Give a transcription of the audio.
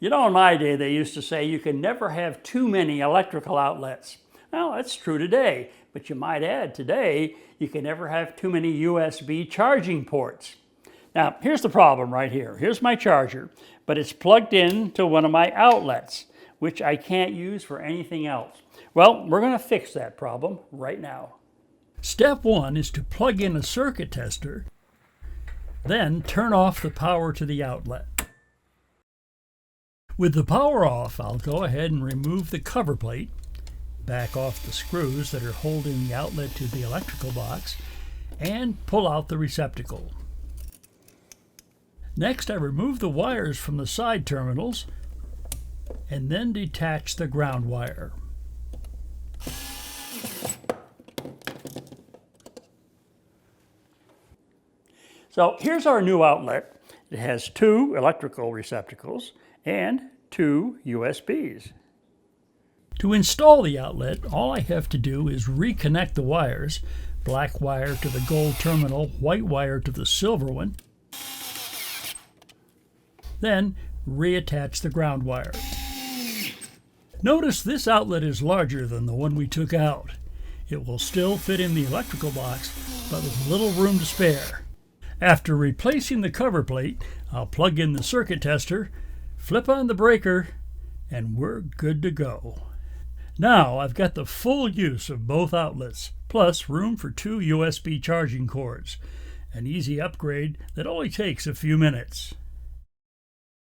You know, in my day, they used to say you can never have too many electrical outlets. Well, that's true today, but you might add today, you can never have too many USB charging ports. Now, here's the problem right here. Here's my charger, but it's plugged in to one of my outlets, which I can't use for anything else. Well, we're going to fix that problem right now. Step one is to plug in a circuit tester, then turn off the power to the outlet. With the power off, I'll go ahead and remove the cover plate, back off the screws that are holding the outlet to the electrical box, and pull out the receptacle. Next, I remove the wires from the side terminals and then detach the ground wire. So here's our new outlet. It has 2 electrical receptacles and 2 USBs. To install the outlet, all I have to do is reconnect the wires, black wire to the gold terminal, white wire to the silver one, then reattach the ground wire. Notice this outlet is larger than the one we took out. It will still fit in the electrical box, but with little room to spare. After replacing the cover plate, I'll plug in the circuit tester, flip on the breaker, and we're good to go. Now I've got the full use of both outlets, plus room for 2 USB charging cords. An easy upgrade that only takes a few minutes.